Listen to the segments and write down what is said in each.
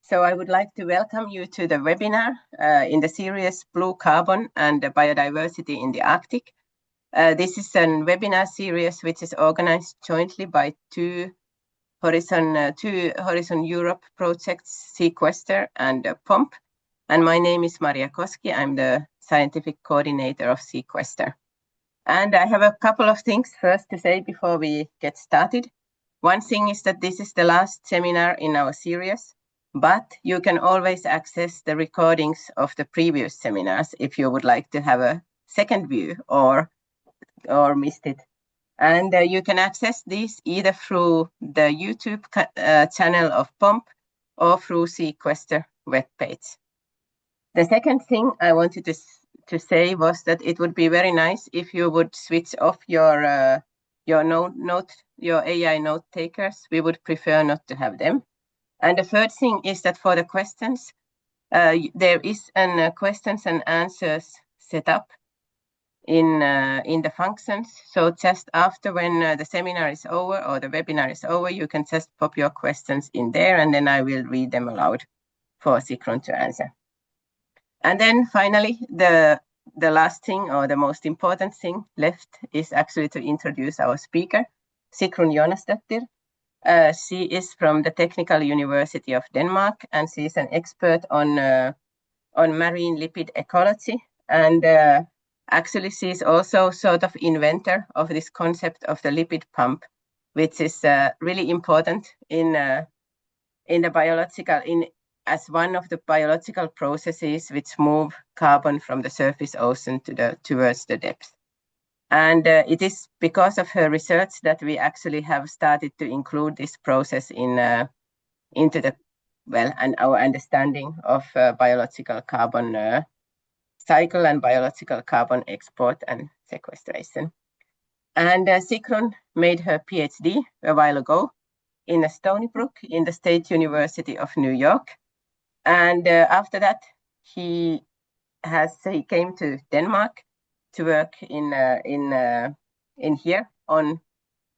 So I would like to welcome you to the webinar in the series Blue Carbon and Biodiversity in the Arctic. This is a webinar series which is organized jointly by two Horizon Europe projects, Sequester and POMP. And my name is Maria Koski. I'm the scientific coordinator of Sequester. And I have a couple of things first to say before we get started. One thing is that this is the last seminar in our series, but you can always access the recordings of the previous seminars if you would like to have a second view or missed it. And you can access these either through the YouTube channel of POMP or through Sequester webpage. The second thing I wanted to say was that it would be very nice if you would switch off your AI note takers. We would prefer not to have them. And the third thing is that for the questions, there is a questions and answers set up in the functions. So just after when the seminar is over or the webinar is over, you can just pop your questions in there, and then I will read them aloud for Sigrun to answer. And then finally, the last thing or the most important thing left is actually to introduce our speaker, Sigrun Jonasdottir. She is from the Technical University of Denmark, and she is an expert on marine lipid ecology. And actually, she is also sort of inventor of this concept of the lipid pump, which is really important in the biological as one of the biological processes which move carbon from the surface ocean towards the depth. And it is because of her research that we actually have started to include this process into our understanding of biological carbon cycle and biological carbon export and sequestration. And Sigrun made her PhD a while ago in Stony Brook in the State University of New York. And after that, he came to Denmark to work in here on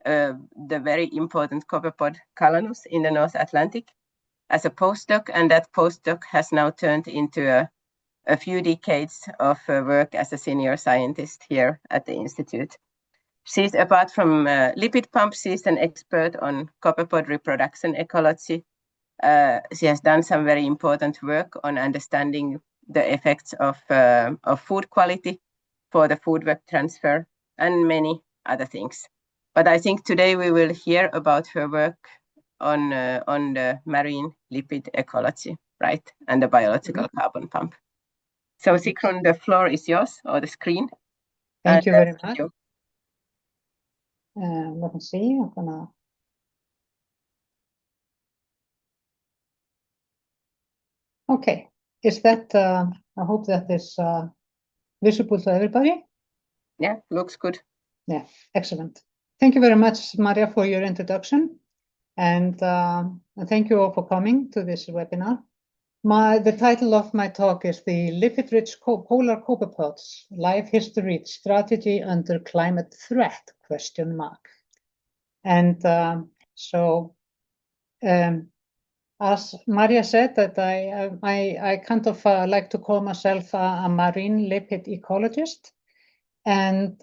the very important copepod Calanus in the North Atlantic as a postdoc, and that postdoc has now turned into a few decades of work as a senior scientist here at the Institute. She's, apart from lipid pumps, she's an expert on copepod reproduction ecology. She has done some very important work on understanding the effects of food quality for the food web transfer and many other things. But I think today we will hear about her work on the marine lipid ecology, right, and the biological carbon pump. So Sigrun, the floor is yours, or the screen. Thank you very much. Let me see. I'm gonna. Okay, is that? I hope that is visible to everybody. Yeah, looks good. Yeah, excellent. Thank you very much, Maria, for your introduction, and thank you all for coming to this webinar. The title of my talk is the Lipid-Rich Polar Copepods: Life History, Strategy Under Climate Threat? ? And as Maria said, that I kind of like to call myself a marine lipid ecologist, and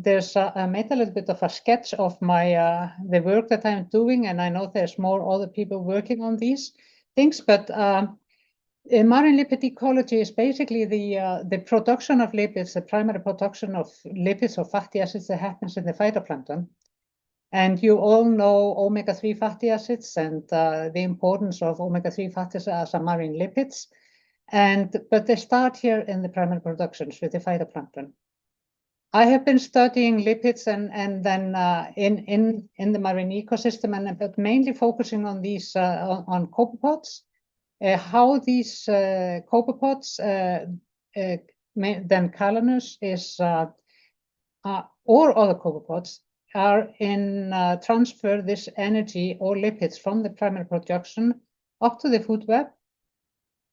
there's I made a little bit of a sketch of my the work that I'm doing, and I know there's more other people working on these things, but marine lipid ecology is basically the production of lipids, the primary production of lipids or fatty acids that happens in the phytoplankton. And you all know omega-3 fatty acids and the importance of omega-3 fatty acids as marine lipids. But they start here in the primary productions with the phytoplankton. I have been studying lipids and then in the marine ecosystem, but mainly focusing on these on copepods, how these copepods, then Calanus is, or other copepods, are in transfer this energy or lipids from the primary production up to the food web,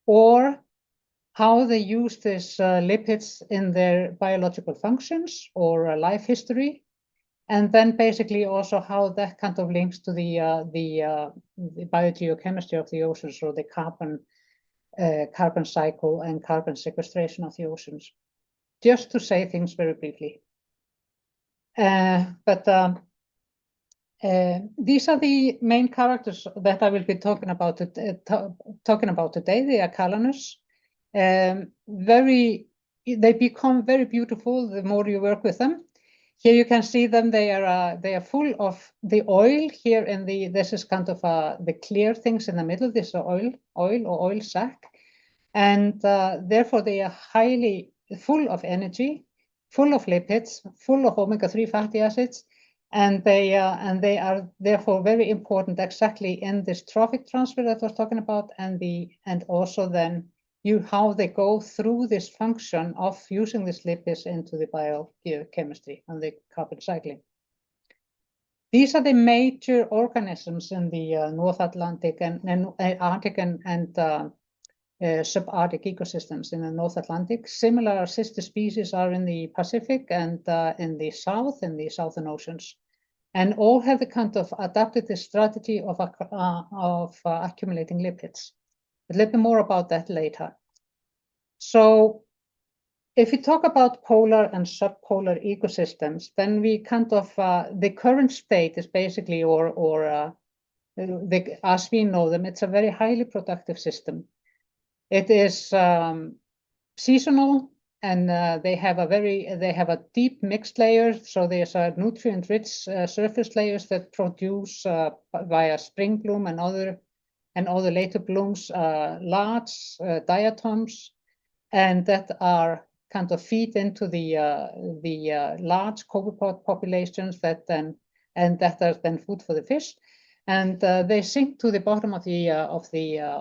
or how they use these lipids in their biological functions or life history, and then basically also how that kind of links to the biogeochemistry of the oceans, or the carbon cycle and carbon sequestration of the oceans. Just to say things very briefly. These are the main characters that I will be talking about today, the Acalanus. They become very beautiful the more you work with them. Here you can see them. They are full of the oil here in this is kind of the clear things in the middle. This is oil or oil sac, and therefore they are highly full of energy, full of lipids, full of omega-3 fatty acids, and they are therefore very important exactly in this trophic transfer that I was talking about, and also then how they go through this function of using these lipids into the biochemistry and the carbon cycling. These are the major organisms in the North Atlantic and Arctic and subarctic ecosystems in the North Atlantic. Similar sister species are in the Pacific and in the Southern Oceans, and all have the kind of adapted the strategy of accumulating lipids. A little bit more about that later. So if we talk about polar and subpolar ecosystems, then we kind of, the current state is basically, as we know them, it's a very highly productive system. It is seasonal, and they have a deep mixed layer. So there's a nutrient-rich surface layers that produce via spring bloom and other later blooms large diatoms, and that are kind of feed into the large copepod populations that are then food for the fish, and they sink to the bottom of the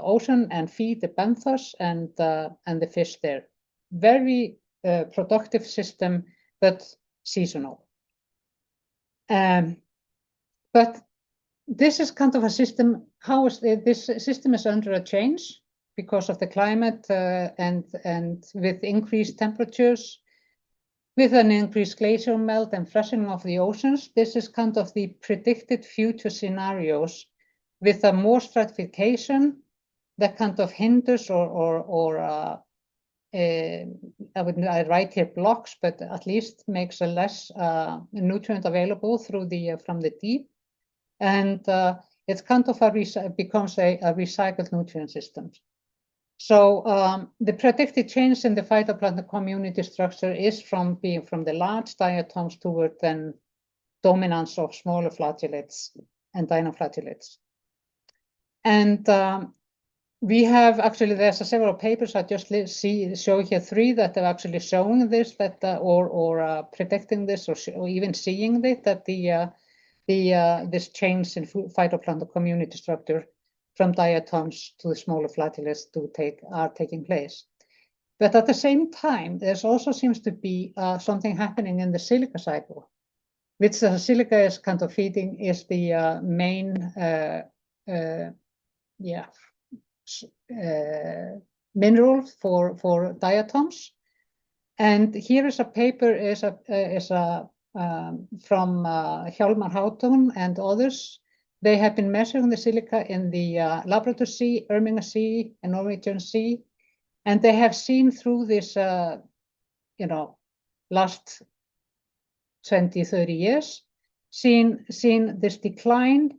ocean and feed the benthos and the fish there. Very productive system, but seasonal. But this is kind of a system. This system is under a change because of the climate and with increased temperatures, with an increased glacial melt and freshening of the oceans. This is kind of the predicted future scenarios with a more stratification that kind of hinders I write here blocks, but at least makes a less nutrient available from the deep, and it's kind of becomes a recycled nutrient system. So the predicted change in the phytoplankton community structure is from the large diatoms toward then dominance of smaller flagellates and dinoflagellates. And we have actually, there's several papers I just show here 3 that are actually showing this, or predicting this, or even seeing it, that this change in phytoplankton community structure from diatoms to the smaller flagellates are taking place. But at the same time, there's also seems to be something happening in the silica cycle, which silica is kind of feeding, is the main mineral for diatoms. And here is a paper from Hjálmar Hauktún and others. They have been measuring the silica in the Labrador Sea, Ermina Sea, and Norwegian Sea, and they have seen through this, last 20, 30 years, seen this decline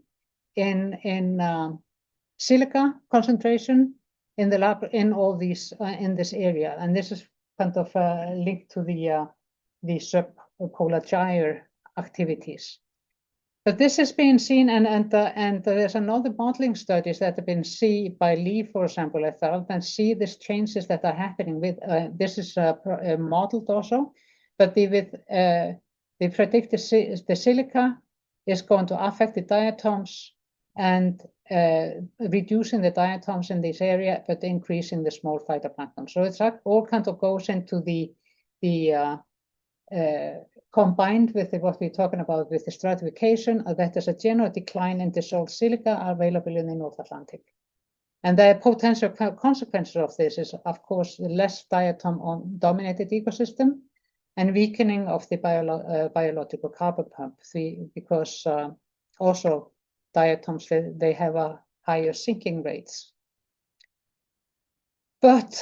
in silica concentration in all these in this area, and this is kind of linked to the subpolar gyre activities. But this has been seen, and there's another modeling studies that have been seen by Lee, for example, and see these changes that are happening with. This is modeled also, but the predicted the silica is going to affect the diatoms and reducing the diatoms in this area, but increasing the small phytoplankton. So it's all kind of goes into the combined with what we're talking about with the stratification, that there's a general decline in dissolved silica available in the North Atlantic. And the potential consequences of this is, of course, the less diatom-dominated ecosystem, and weakening of the biological carbon pump, because also diatoms, they have a higher sinking rates. But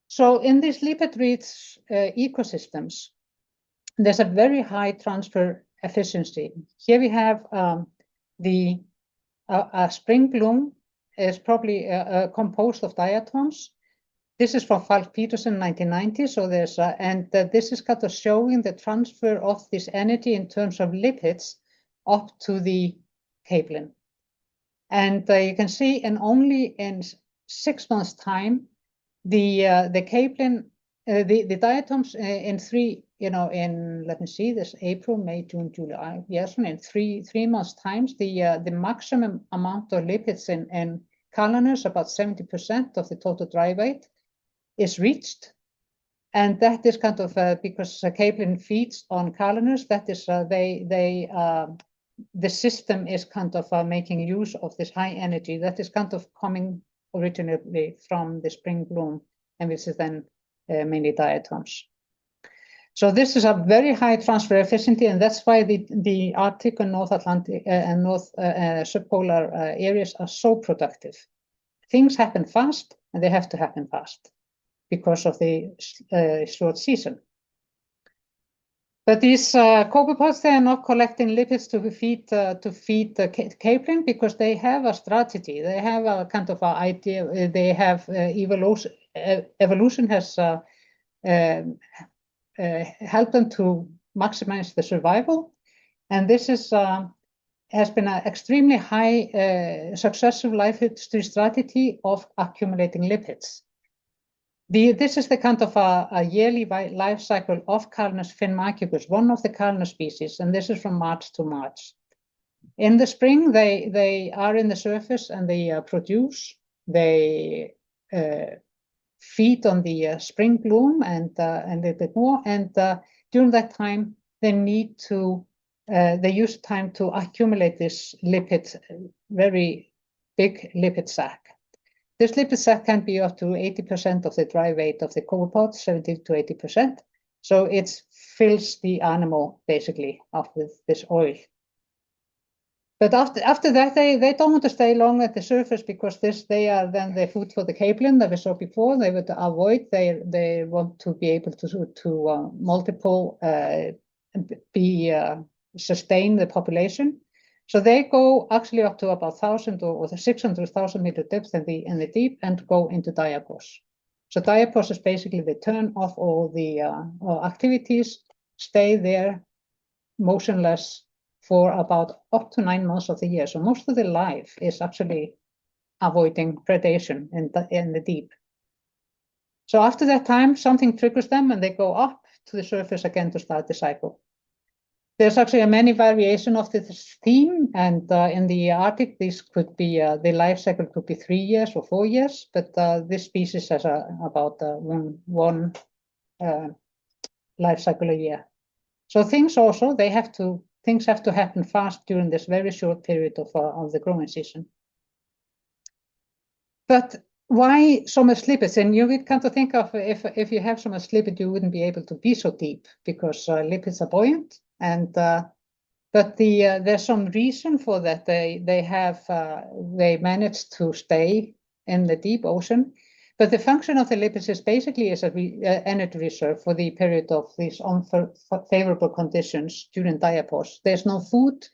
so in these lipid-rich ecosystems, there's a very high transfer efficiency. Here we have a spring bloom is probably composed of diatoms. This is from Falk Peterson, 1990. So there's this is kind of showing the transfer of this energy in terms of lipids up to the capelin. And you can see, and only in 6 months' time, the capelin, the diatoms in let me see, this April, May, June, July. Yes, in three months' times, the maximum amount of lipids in calanus, about 70% of the total dry weight, is reached. And that is kind of because capelin feeds on calanus. That is the system is kind of making use of this high energy that is kind of coming originally from the spring bloom, and which is then mainly diatoms. So this is a very high transfer efficiency, and that's why the Arctic and North Atlantic and North subpolar areas are so productive. Things happen fast, and they have to happen fast because of the short season. But these copepods, they are not collecting lipids to feed the capelin because they have a strategy. They have a kind of an idea. They have evolution has helped them to maximize the survival, and this is has been an extremely high successful life history strategy of accumulating lipids. This is the kind of a yearly life cycle of Calanus finmagicus, one of the Calanus species, and this is from March to March. In the spring, they are in the surface and they produce. They feed on the spring bloom and a little bit more. And during that time, they need to they use time to accumulate this lipid, very big lipid sac. This lipid sac can be up to 80% of the dry weight of the copepod, 70 to 80%. So it fills the animal basically up with this oil. But after that, they don't want to stay long at the surface because they are then the food for the capelin that we saw before. They would avoid. They want to be able to multiple sustain the population. So they go actually up to about 1,000 or 600,000 meter depth in the deep and go into diapause. So diapause is basically the turn off all the activities, stay there motionless for about up to 9 months of the year. So most of their life is actually avoiding predation in the deep. So after that time, something triggers them and they go up to the surface again to start the cycle. There's actually many variations of this theme, and in the Arctic, this could be the life cycle could be 3 years or 4 years, but this species has about one life cycle a year. So things have to happen fast during this very short period of the growing season. But why so much lipids? And you would kind of think of if you have so much lipid, you wouldn't be able to be so deep because lipids are buoyant. And but there's some reason for that. They managed to stay in the deep ocean, but the function of the lipids is basically as an energy reserve for the period of these unfavorable conditions during diapause. There's no food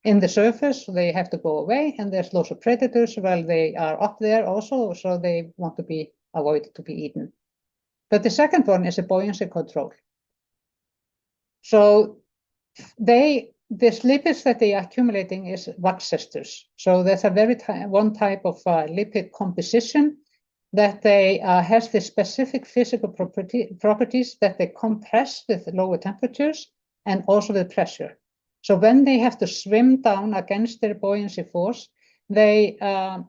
in the surface, so they have to go away, and there's lots of predators while they are up there also, so they want to be avoided to be eaten. But the second one is a buoyancy control. So this lipids that they are accumulating is wax esters. So there's a one type of lipid composition that they has the specific physical properties that they compress with lower temperatures and also with pressure. So when they have to swim down against their buoyancy force, their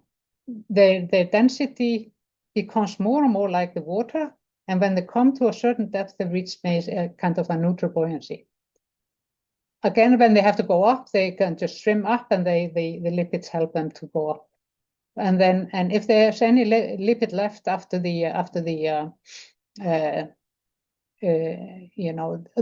density becomes more and more like the water. And when they come to a certain depth, they reach kind of a neutral buoyancy. Again, when they have to go up, they can just swim up, and the lipids help them to go up. And if there's any lipid left after the the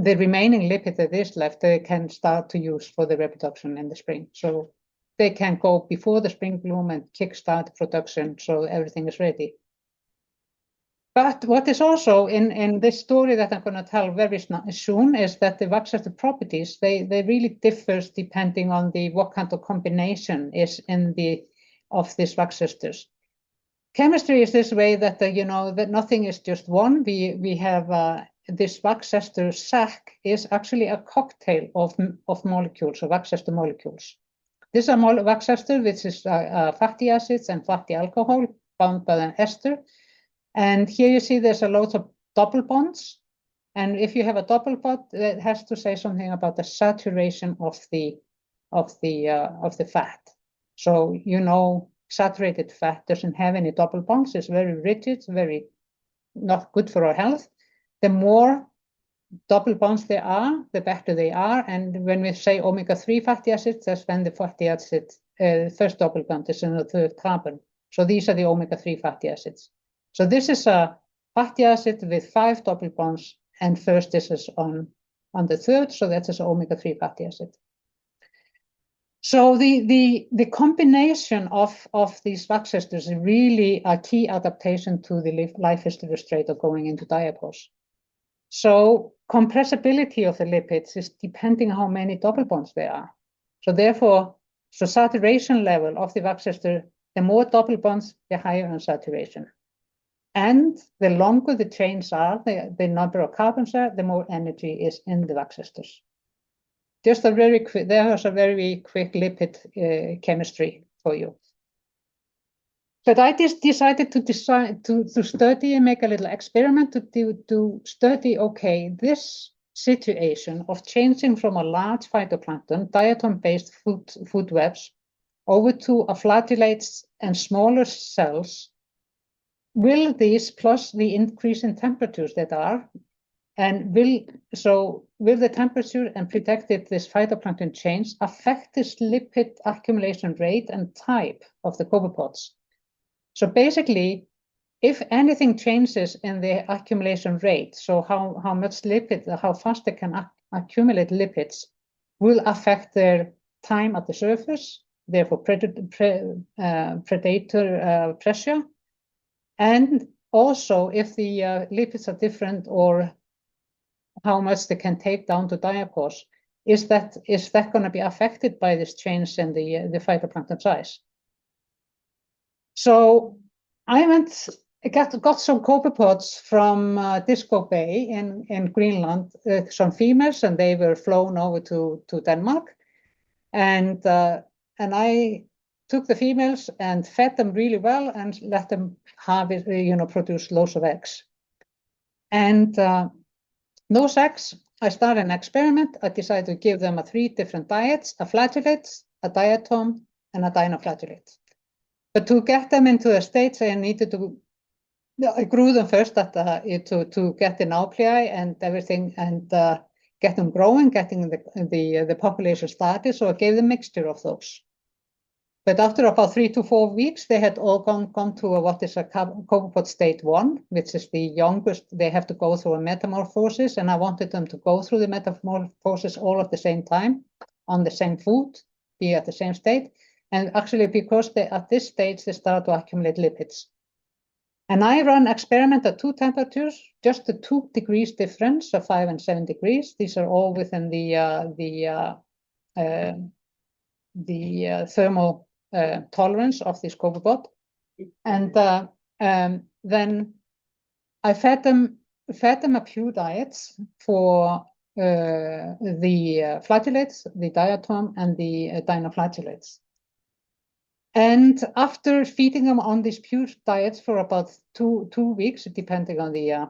remaining lipid that is left, they can start to use for the reproduction in the spring. So they can go before the spring bloom and kickstart production, so everything is ready. But what is also in this story that I'm going to tell very soon is that the wax ester properties, they really differ depending on what kind of combination is of these wax esters. Chemistry is this way that that nothing is just one. We have this wax ester sac is actually a cocktail of molecules, of wax ester molecules. This is a wax ester which is fatty acids and fatty alcohol bound by an ester. And here you see there's a lot of double bonds. And if you have a double bond, it has to say something about the saturation of the fat. So saturated fat doesn't have any double bonds. It's very rigid, very not good for our health. The more double bonds there are, the better they are. And when we say omega-3 fatty acids, that's when the fatty acid, first double bond is in the third carbon. So these are the omega-3 fatty acids. So this is a fatty acid with 5 double bonds, and first this is on the third, so that is omega-3 fatty acid. So the combination of these wax esters is really a key adaptation to the life history restraint of going into diapause. So compressibility of the lipids is depending on how many double bonds there are. So therefore, saturation level of the wax ester, the more double bonds, the higher in saturation. And the longer the chains are, the number of carbons are, the more energy is in the wax esters. Just a very quick, there was a very quick lipid chemistry for you. But I just decided to study and make a little experiment to study, okay, this situation of changing from a large phytoplankton, diatom-based food webs, over to a flagellates and smaller cells. Will these, plus the increase in temperatures that are, and will the temperature and protected this phytoplankton change affect this lipid accumulation rate and type of the copepods? So basically, if anything changes in the accumulation rate, so how much lipid, how fast they can accumulate lipids, will affect their time at the surface, therefore predator pressure. And also, if the lipids are different or how much they can take down to diapause, is that going to be affected by this change in the phytoplankton size? So I got some copepods from Disco Bay in Greenland, some females, and they were flown over to Denmark, and I took the females and fed them really well and let them have it, produce loads of eggs. And those eggs, I started an experiment. I decided to give them 3 different diets: a flagellate, a diatom, and a dinoflagellate. But to get them into the states, I needed I grew them first to get the nuclei and everything, and get them growing, getting the population started. So I gave them a mixture of those. But after about 3 to 4 weeks, they had all gone to what is a copepod state 1, which is the youngest. They have to go through a metamorphosis, and I wanted them to go through the metamorphosis all at the same time, on the same food, be at the same state. And actually, because at this stage, they start to accumulate lipids. And I run experiment at 2 temperatures, just the 2 degrees difference, so 5 and 7 degrees. These are all within the thermal tolerance of this copepod. And then I fed them a few diets for the flagellates, the diatom, and the dinoflagellates. And after feeding them on these pure diets for about two weeks, depending on the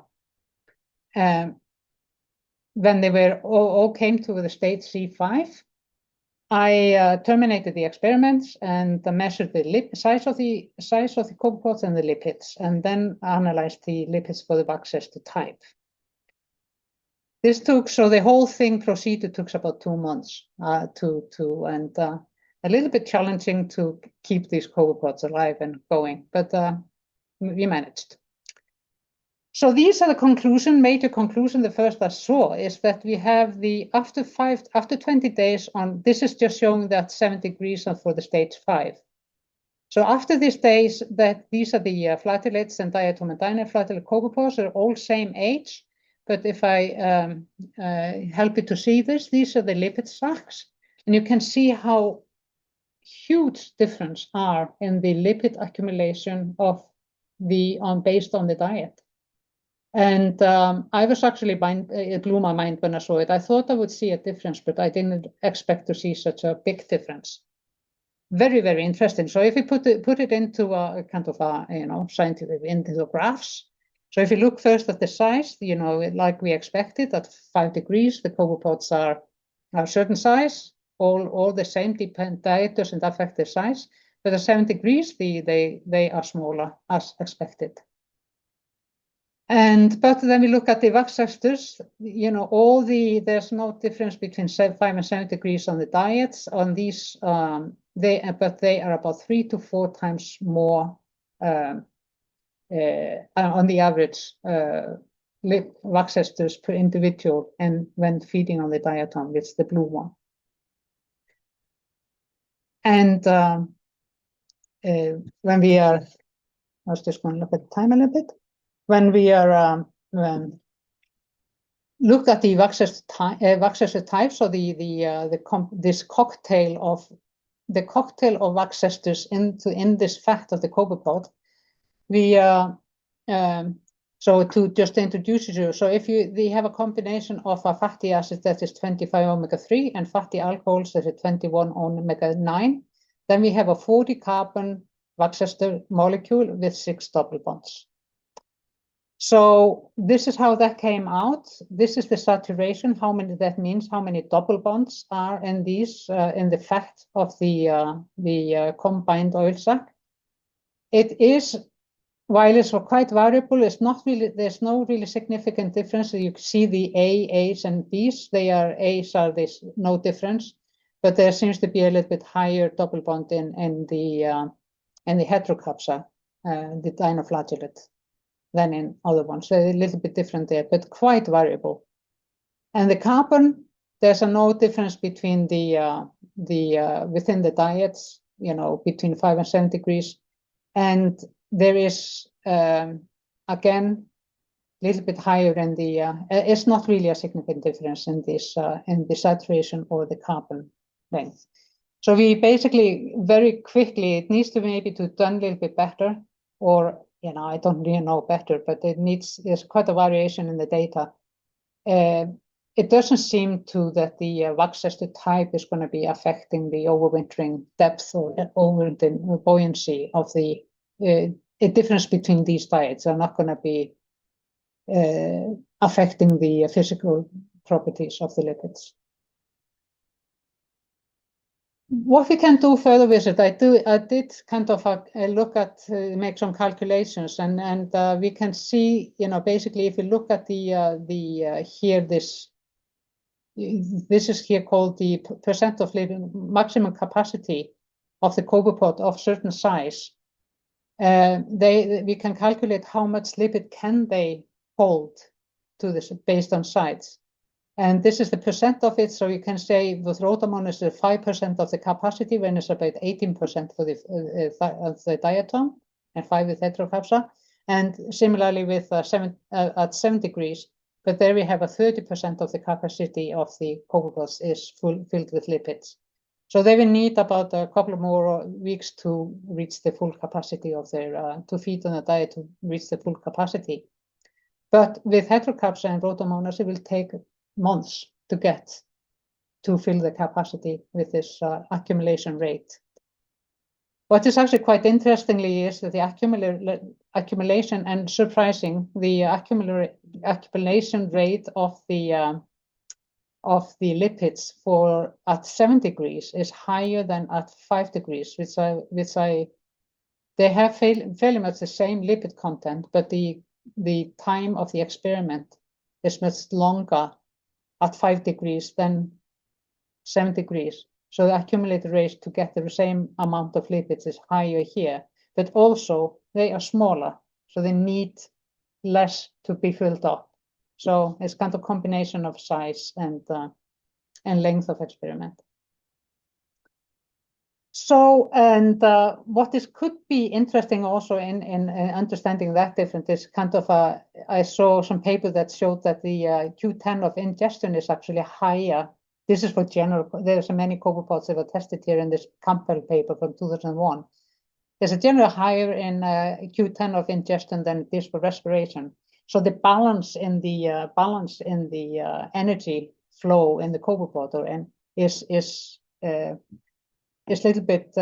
when they were all came to the state C5, I terminated the experiments and measured the size of the copepods and the lipids, and then analyzed the lipids for the wax ester type. This so the whole thing proceeded took about 2 months a little bit challenging to keep these copepods alive and going, but we managed. So these are the major conclusion. The first I saw is that we have the after 20 days on, this is just showing that 7 degrees for the stage 5. So after these days, these are the flagellates and diatom and dinoflagellate copepods. They're all same age. But if I help you to see this, these are the lipid sacs. And you can see how huge difference are in the lipid accumulation of based on the diet. And I was actually, it blew my mind when I saw it. I thought I would see a difference, but I didn't expect to see such a big difference. Very, very interesting. So if we put it into a kind of a, scientific, into the graphs. So if you look first at the size, like we expected at 5 degrees, the copepods are a certain size, all the same, diet doesn't affect the size. But at 7 degrees, they are smaller as expected. But then we look at the wax esters, there's no difference between 5 and 7 degrees on the diets. On these, but they are about 3 to 4 times more on the average wax esters per individual, and when feeding on the diatom, it's the blue one. And when we are, I was just going to look at the time a little bit. When we are look at the wax ester types, so this cocktail of wax esters in this fat of the copepod, we so to just introduce you, so if they have a combination of a fatty acid that is 25 omega-3 and fatty alcohols that is 21 omega-9, then we have a 40 carbon wax ester molecule with 6 double bonds. So this is how that came out. This is the saturation, that means how many double bonds are in these in the fat of the combined oil sac. It is, while it's quite variable, it's not really, there's no really significant difference. So you can see the A's and B's. A's are this no difference, but there seems to be a little bit higher double bond in the heterocapsa, the dinoflagellate, than in other ones. So a little bit different there, but quite variable. And the carbon, there's no difference between within the diets, between 5 and 7 degrees. And there is, again, a little bit higher in it's not really a significant difference in this, in the saturation or the carbon length. So we basically, very quickly, it needs to maybe to done a little bit better, or I don't really know better, but there's quite a variation in the data. It doesn't seem that the wax ester type is going to be affecting the overwintering depth or overwintering buoyancy of the difference between these diets are not going to be affecting the physical properties of the lipids. What we can do further with it, I did kind of look at, make some calculations, and we can see, basically, if you look at here, this is here called the percent of maximum capacity of the copepod of certain size. We can calculate how much lipid can they hold to this based on size. And this is the percent of it. So you can say with Rotamon is 5% of the capacity, when it's about 18% for the diatom and 5 with heterocapsa. And similarly with at 7 degrees, but there we have a 30% of the capacity of the copepods is filled with lipids. So they will need about a couple of more weeks to reach the full capacity of their, to feed on a diet to reach the full capacity. But with heterocapsa and Rotamonas, it will take months to get to fill the capacity with this accumulation rate. What is actually quite interestingly is that the accumulation, and surprising, the accumulation rate of the lipids at 7 degrees is higher than at 5 degrees, they have fairly much the same lipid content, but the time of the experiment is much longer at 5 degrees than 7 degrees. So the accumulated rate to get the same amount of lipids is higher here, but also they are smaller. So they need less to be filled up. So it's kind of combination of size and length of experiment. So, and what this could be interesting also in understanding that difference is kind of I saw some paper that showed that the Q10 of ingestion is actually higher. This is for general, there's many copepods that were tested here in this Campbell paper from 2001. There's a general higher in Q10 of ingestion than it is for respiration. So the balance in the energy flow in the copepod is a little bit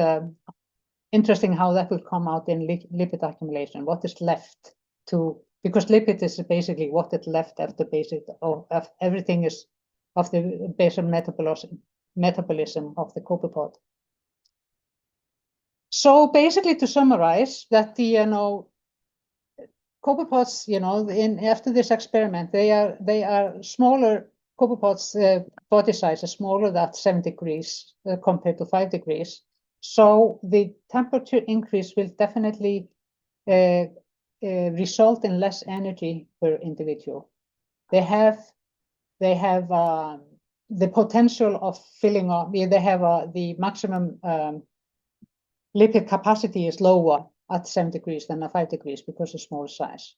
interesting how that will come out in lipid accumulation. What is left to, because lipid is basically what is left after basic of everything is of the basal metabolism of the copepod. So basically, to summarize, that the copepods, after this experiment, they are smaller copepods. Body size is smaller than 7 degrees compared to 5 degrees. So the temperature increase will definitely result in less energy per individual. They have the potential of filling up. They have the maximum lipid capacity is lower at 7 degrees than at 5 degrees because of small size.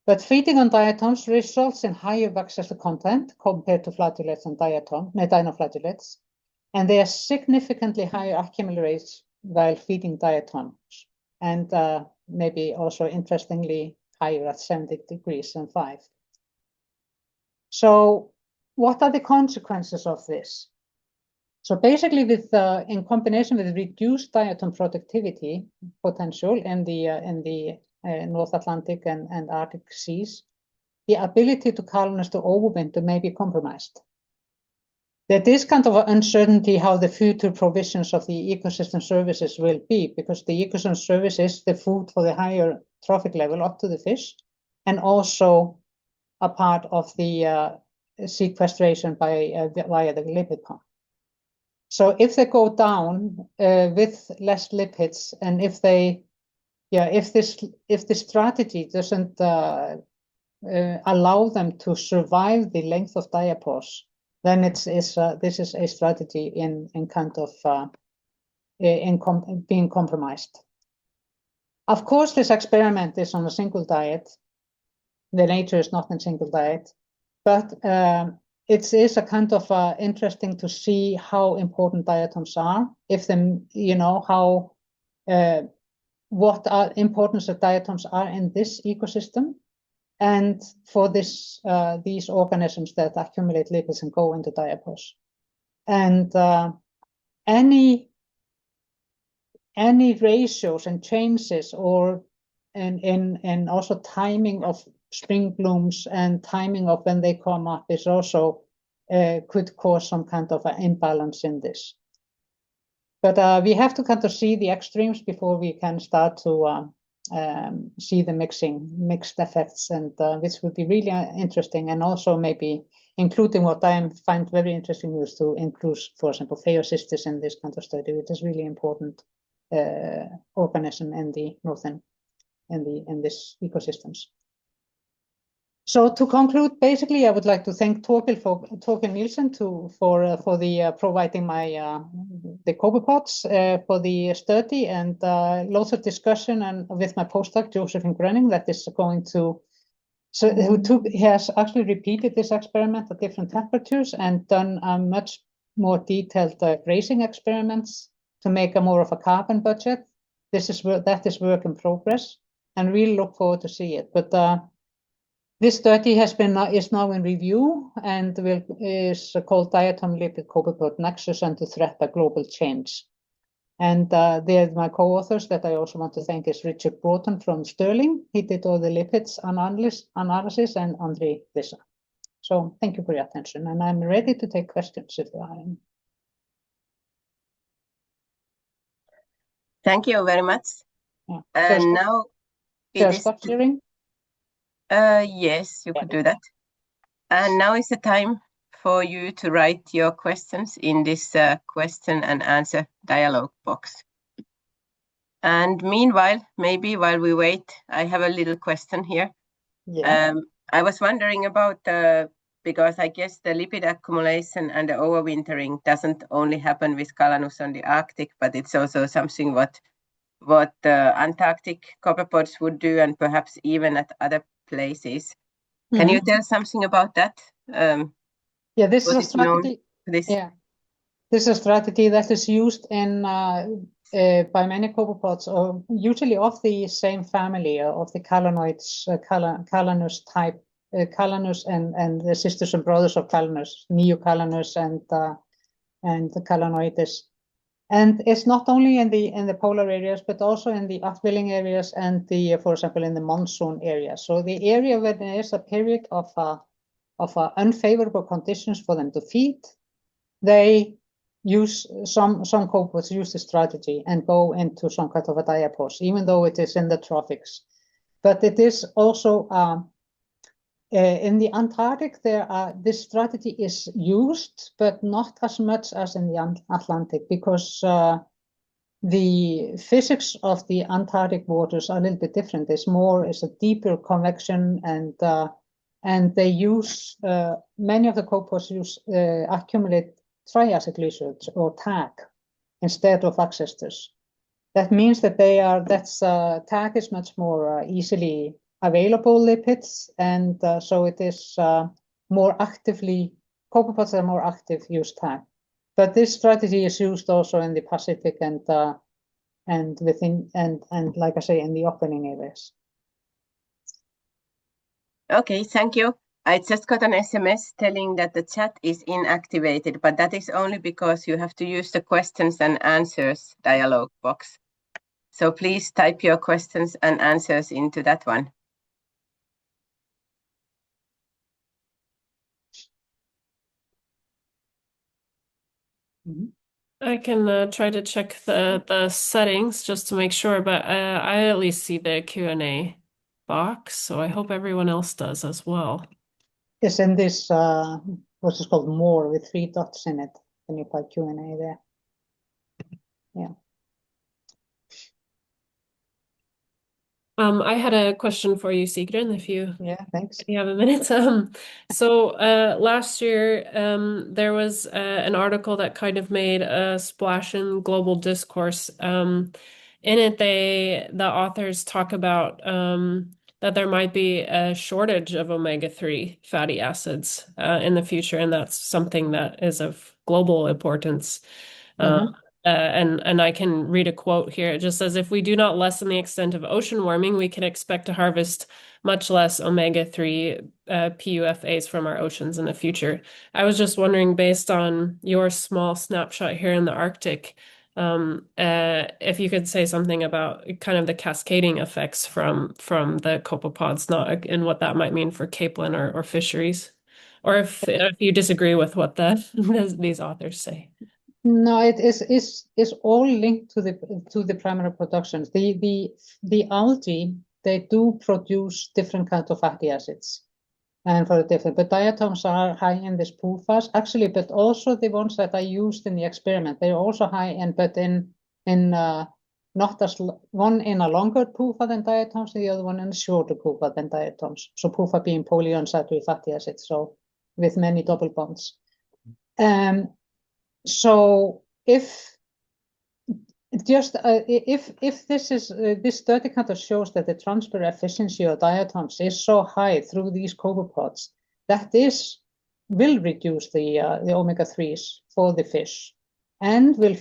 But feeding on diatoms results in higher vexillus content compared to flagellates and dinoflagellates, and they are significantly higher accumulation rates while feeding diatoms, and maybe also interestingly higher at 70 degrees than 5. So what are the consequences of this? So basically, in combination with reduced diatom productivity potential in the North Atlantic and Arctic seas, the ability to colonize to overwinter may be compromised. There is kind of an uncertainty how the future provisions of the ecosystem services will be, because the ecosystem service is the food for the higher trophic level up to the fish, and also a part of the sequestration via the lipid pump. So if they go down with less lipids, and if the strategy doesn't allow them to survive the length of diapause, then this is a strategy in kind of being compromised. Of course, this experiment is on a single diet. The nature is not in single diet, but it is a kind of interesting to see how important diatoms are. If them, how what are importance of diatoms are in this ecosystem, and for this these organisms that accumulate lipids and go into diapause, and any ratios and changes, or and also timing of spring blooms and timing of when they come up is also could cause some kind of an imbalance in this. But we have to kind of see the extremes before we can start to see the mixed effects, and which would be really interesting, and also maybe including what I find very interesting is to include, for example, Phaeocystis in this kind of study, which is really important organism in the northern in this ecosystems. So to conclude, basically, I would like to thank Torkel Nielsen for providing the copepods for the study, and lots of discussion, and with my postdoc Josephine Gröning that is going to. So he has actually repeated this experiment at different temperatures and done much more detailed grazing experiments to make a more of a carbon budget. That is work in progress, and really look forward to see it. But this study is now in review, and is called Diatom Lipid Copepod Nexus and the Threat by Global Change. And they're my co-authors that I also want to thank is Richard Broughton from Stirling. He did all the lipids analysis, and Andre Lissa. So thank you for your attention, and I'm ready to take questions if there are any. Thank you very much. Yeah. And now Shall I stop sharing? Yes, you could do that. And now is the time for you to write your questions in this question and answer dialogue box. And meanwhile, maybe while we wait, I have a little question here. Yeah. I was wondering about because I guess the lipid accumulation and the overwintering doesn't only happen with Calanus on the Arctic, but it's also something what Antarctic copepods would do, and perhaps even at other places. Can you tell something about that? Yeah, this is What a is known strategy. to this? Yeah, this is a strategy that is used in by many copepods, or usually of the same family of the calanoids, Calanus type, Calanus and the sisters and brothers of Calanus, Neocalanus and the Calanoides. And it's not only in the polar areas, but also in the upwelling areas and the, for example, in the monsoon areas. So the area where there is a period of unfavorable conditions for them to feed, they use some copepods use the strategy and go into some kind of a diapause, even though it is in the tropics. But it is also in the Antarctic, this strategy is used, but not as much as in the Atlantic, because the physics of the Antarctic waters are a little bit different. It's a deeper convection, and they use many of the copepods accumulate triassic lizards or TAC instead of ancestors. That means that TAC is much more easily available lipids, and so it is more actively, copepods are more active use TAC. But this strategy is used also in the Pacific and within and like I say, in the opening areas. Okay, thank you. I just got an SMS telling that the chat is inactivated, but that is only because you have to use the questions and answers dialog box. So please type your questions and answers into that one. I can try to check the settings just to make sure, but I at least see the Q&A box, so I hope everyone else does as well. Yes, in this what is called more with 3 dots in it. Then you put Q&A there. Yeah. I had a question for you, Sigrun, if you thanks. have a minute. So last year there was an article that kind of made a splash in global discourse. In it, the authors talk about that there might be a shortage of omega-3 fatty acids in the future, and that's something that is of global importance. And I can read a quote here. It just says, if we do not lessen the extent of ocean warming, we can expect to harvest much less omega-3 PUFAs from our oceans in the future. I was just wondering, based on your small snapshot here in the Arctic, if you could say something about kind of the cascading effects from the copepods, and what that might mean for capelin or fisheries, or if you disagree with what these authors say. No, it is all linked to the primary productions. The algae, they do produce different kinds of fatty acids, and for different. But diatoms are high in this PUFAs actually, but also the ones that I used in the experiment, they're also high in, but in not as one in a longer PUFA than diatoms, and the other one in a shorter PUFA than diatoms. So PUFA being polyunsaturated fatty acids, so with many double bonds. So if this study kind of shows that the transfer efficiency of diatoms is so high through these copepods that this will reduce the omega-3s for the fish, and will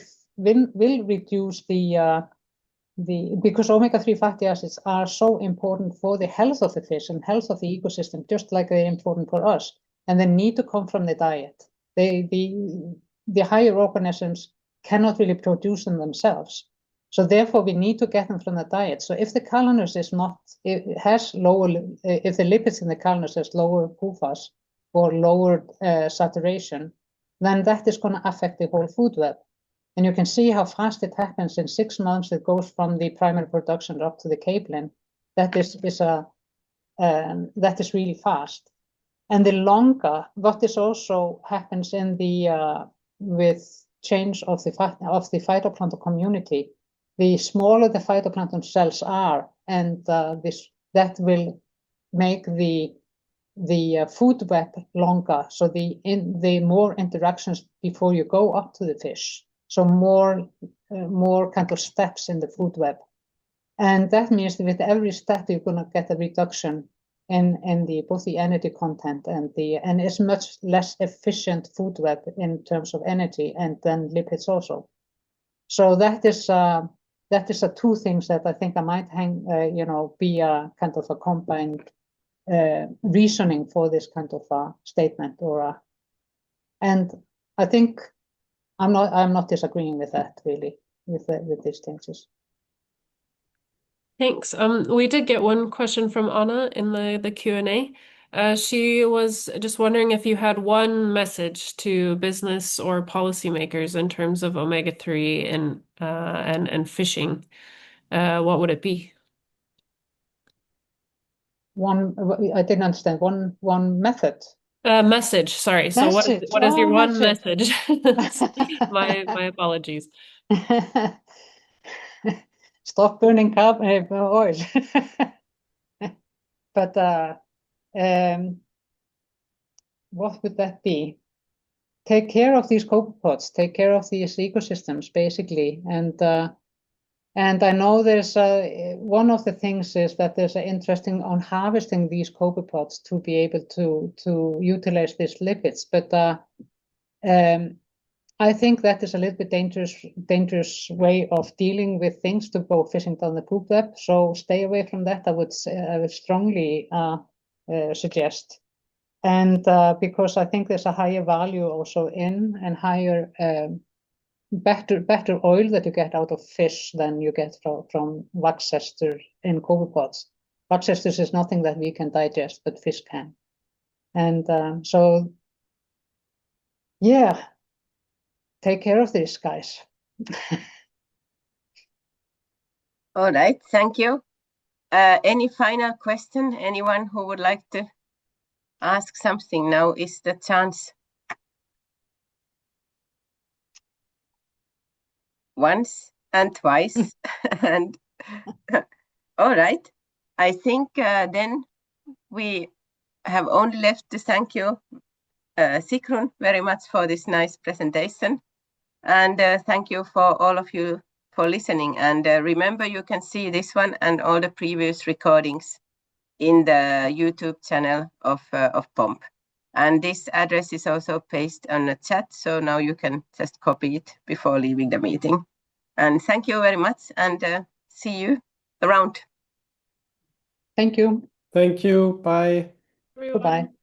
reduce because omega-3 fatty acids are so important for the health of the fish and health of the ecosystem, just like they're important for us, and they need to come from the diet. The higher organisms cannot really produce them themselves. So therefore, we need to get them from the diet. So if the Calanus if the lipids in the Calanus has lower PUFAs or lower saturation, then that is going to affect the whole food web. And you can see how fast it happens. In 6 months, it goes from the primary production up to the capelin. That is really fast. And the longer, what is also happens in the with change of the phytoplankton community, the smaller the phytoplankton cells are, and that will make the food web longer, so the more interactions before you go up to the fish, so more kind of steps in the food web, and that means that with every step you're going to get a reduction in both the energy content and it's much less efficient food web in terms of energy and then lipids also. So that is the two things that I think I might be a kind of a combined reasoning for this kind of a statement and I think I'm not disagreeing with that really with these changes. Thanks. We did get one question from Anna in the Q&A. She was just wondering if you had one message to business or policymakers in terms of omega-3 and fishing. What would it be? I didn't understand. One method. Message, sorry. So what is your one message? My apologies. Stop burning carbon oil. But what would that be? Take care of these copepods, take care of these ecosystems, basically. And I know there's one of the things is that there's an interesting on harvesting these copepods to be able to utilize these lipids. But I think that is a little bit dangerous way of dealing with things to go fishing down the poop web. So stay away from that. I would strongly suggest. And because I think there's a higher value also in and higher better oil that you get out of fish than you get from wax ester in copepods. Wax esters is nothing that we can digest, but fish can. And so, yeah, take care of these guys. All right, thank you. Any final question? Anyone who would like to ask something? Now is the chance. Once and twice. And all right, I think then we have only left to thank you, Sigrún, very much for this nice presentation. And thank you for all of you for listening. And remember, you can see this one and all the previous recordings in the YouTube channel of POMP. And this address is also pasted on the chat, so now you can just copy it before leaving the meeting. And thank you very much, and see you around. Thank you. Thank you. Bye. Everyone. Goodbye.